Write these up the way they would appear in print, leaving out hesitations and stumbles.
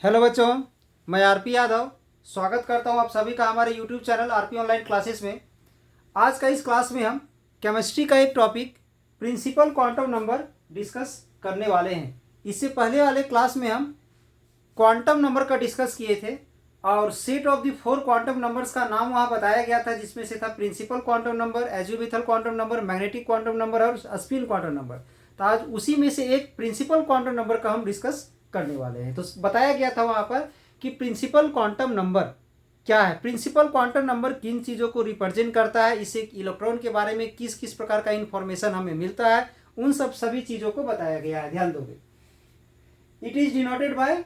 Hello बच्चों, मैं RP Yadav स्वागत करता हूं आप सभी का हमारे YouTube channel RP online classes में। आज का इस क्लास में हम केमिस्ट्री का एक topic principal quantum number discuss करने वाले हैं। इससे पहले वाले क्लास में हम क्वांटम नंबर का डिस्कस किए थे और set of the 4 quantum numbers का नाम वहाँ बताया गया था, जिसमें से था principal quantum number, azimuthal quantum number, magnetic quantum number और स्पिन क्वांटम नंबर। तो आज उसी में से एक प्रिंसिपल क्वांटम नंबर का हम डिस्कस करने वाले हैं। तो बताया गया था वहाँ पर कि प्रिंसिपल क्वांटम नंबर क्या है, प्रिंसिपल क्वांटम नंबर किन चीज़ों को रिप्रेजेंट करता है, इससे इलेक्ट्रॉन के बारे में किस किस प्रकार का इंफॉर्मेशन हमें मिलता है, उन सभी चीज़ों को बताया गया है। ध्यान दोगे। It is denoted by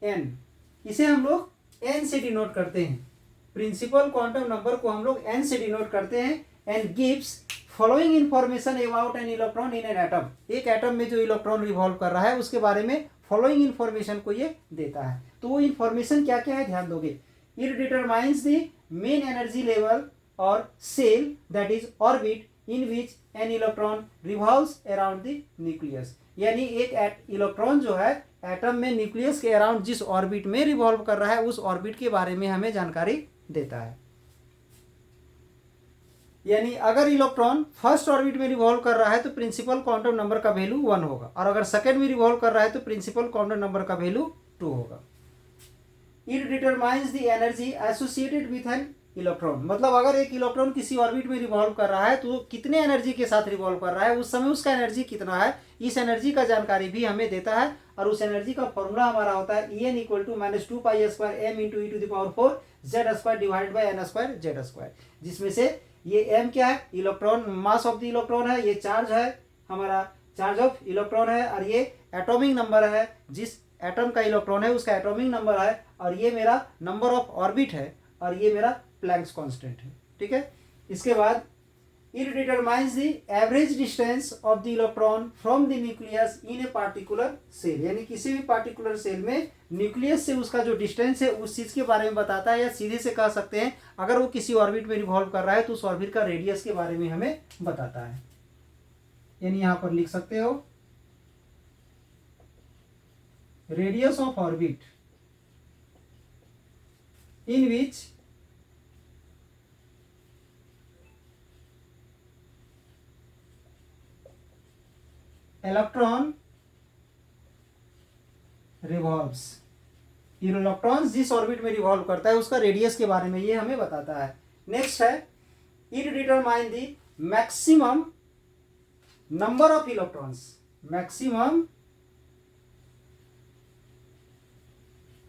N, इसे हम लोग एन से डिनोट करते हैं। प्रिंसिपल क्वांटम नंबर को हम लोग एन से डिनोट करते हैं। And gives following information about an electron in an atom. एक एटम में जो इलेक्ट्रॉन रिवॉल्व कर रहा है उसके बारे में फॉलोइंग इंफॉर्मेशन को ये देता है। तो वो इंफॉर्मेशन क्या क्या है, ध्यान दोगे। It determines the main energy level और shell that is orbit in which an electron revolves around the nucleus. यानी एक इलेक्ट्रॉन जो है एटम में न्यूक्लियस के अराउंड जिस ऑर्बिट में रिवॉल्व कर रहा है उस ऑर्बिट के बारे में हमें जानकारी देता है। यानी अगर इलेक्ट्रॉन फर्स्ट ऑर्बिट में रिवॉल्व कर रहा है तो प्रिंसिपल क्वांटम नंबर का वैल्यू 1 होगा, और अगर सेकंड में रिवॉल्व कर रहा है तो प्रिंसिपल क्वांटम नंबर का वैल्यू 2 होगा। It determines the energy associated with an electron. मतलब अगर एक इलेक्ट्रॉन किसी ऑर्बिट में रिवॉल्व कर रहा है तो कितने एनर्जी के साथ रिवॉल्व कर रहा है, उस समय उसका एनर्जी कितना है, इस एनर्जी का जानकारी भी हमें देता है। और उस एनर्जी का फॉर्मूला हमारा होता है En equal to -2πa² m into e⁴ z² divided by n² z², जिसमें से ये m क्या है, electron mass of the electron है, ये चार्ज है, हमारा चार्ज ऑफ इलेक्ट्रॉन है, और ये एटॉमिक नंबर है, जिस एटम का इलेक्ट्रॉन है उसका एटॉमिक नंबर है, और ये मेरा नंबर ऑफ ऑर्बिट है, और ये मेरा प्लैंक्स कांस्टेंट है। ठीक है। इसके बाद it determines the average distance of the electron from the nucleus in a particular shell. यानी किसी भी पार्टिकुलर सेल में न्यूक्लियस से उसका जो डिस्टेंस है उस चीज़ के बारे में बताता है, या सीधे से कह सकते हैं अगर वो किसी ऑर्बिट में रिवॉल्व कर रहा है तो उस ऑर्बिट का रेडियस के बारे में हमें बताता है। यानी यहाँ पर लिख सकते हो radius of orbit in which electron revolves। Electron जिस ऑर्बिट में रिवॉल्व करता है उसका रेडियस के बारे में ये हमें बताता है। नेक्स्ट है it determine the maximum number of electrons, maximum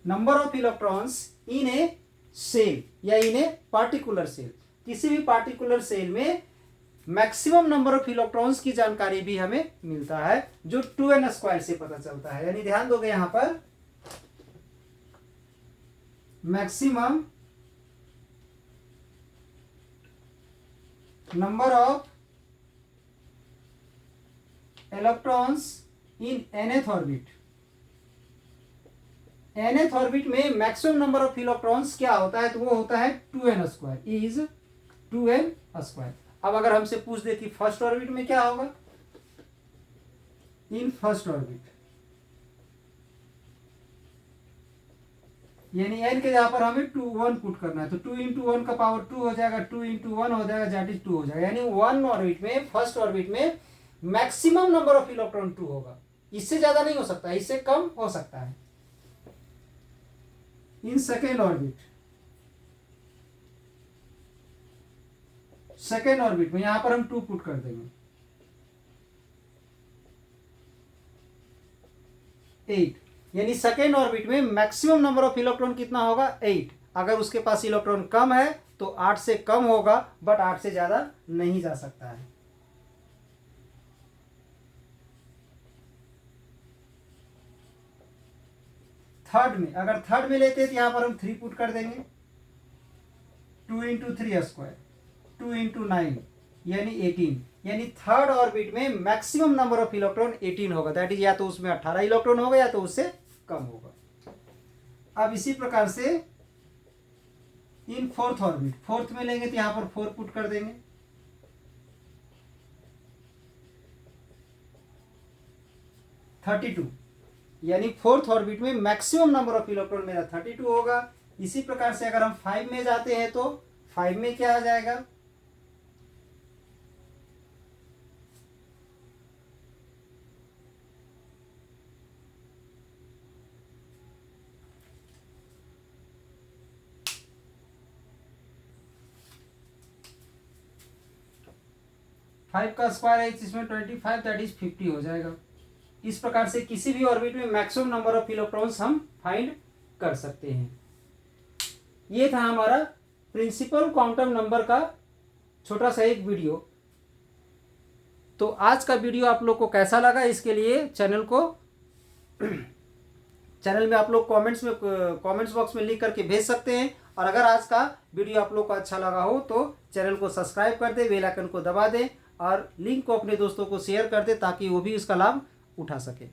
number of electrons in a shell या इन ए पार्टिकुलर सेल। किसी भी पार्टिकुलर सेल में मैक्सिमम नंबर ऑफ इलेक्ट्रॉन्स की जानकारी भी हमें मिलता है, जो 2n² से पता चलता है। यानी ध्यान दोगे यहां पर maximum number of electrons in nth orbit. nth orbit में मैक्सिमम नंबर ऑफ इलेक्ट्रॉन्स क्या होता है, तो वो होता है 2n² इज 2n²। अब अगर हमसे पूछ दे कि फर्स्ट ऑर्बिट में क्या होगा, इन फर्स्ट ऑर्बिट, यानी n के जहां पर हमें 1 पुट करना है तो 2 इंटू 1 का पावर 2 हो जाएगा, 2 इंटू 1 हो जाएगा, दैट इज 2 हो जाएगा। यानी 1 ऑर्बिट में, फर्स्ट ऑर्बिट में मैक्सिमम नंबर ऑफ इलेक्ट्रॉन 2 होगा। इससे ज्यादा नहीं हो सकता, इससे कम हो सकता है। In second orbit, second orbit में यहां पर हम 2 पुट कर देंगे, 8। यानी सेकेंड ऑर्बिट में मैक्सिमम नंबर ऑफ इलेक्ट्रॉन कितना होगा, 8। अगर उसके पास इलेक्ट्रॉन कम है तो 8 से कम होगा, बट 8 से ज्यादा नहीं जा सकता है। थर्ड में, अगर थर्ड में लेते हैं तो यहां पर हम 3 पुट कर देंगे, 2 इंटू 3² 2 इंटू 9 यानी 18। यानी थर्ड ऑर्बिट में मैक्सिमम नंबर ऑफ इलेक्ट्रॉन 18 होगा, दैट इज या तो उसमें 18 इलेक्ट्रॉन होगा या तो उससे कम होगा। अब इसी प्रकार से इन फोर्थ ऑर्बिट, फोर्थ में लेंगे तो यहां पर 4 पुट कर देंगे, 32 यानी फोर्थ ऑर्बिट में मैक्सिमम नंबर ऑफ इलेक्ट्रॉन मेरा 32 होगा। इसी प्रकार से अगर हम 5 में जाते हैं तो 5 में क्या आ जाएगा, फाइव का स्क्वायर है इसमें 25, दैट इज 50 हो जाएगा। इस प्रकार से किसी भी ऑर्बिट में मैक्सिमम नंबर ऑफ इलेक्ट्रॉन्स हम फाइंड कर सकते हैं। ये था हमारा प्रिंसिपल क्वांटम नंबर का छोटा सा एक वीडियो। तो आज का वीडियो आप लोग को कैसा लगा, इसके लिए चैनल में आप लोग कमेंट्स बॉक्स में लिख करके भेज सकते हैं। और अगर आज का वीडियो आप लोग को अच्छा लगा हो तो चैनल को सब्सक्राइब कर दे, बेल आइकन को दबा दें और लिंक को अपने दोस्तों को शेयर कर दे ताकि वो भी इसका लाभ उठा सके।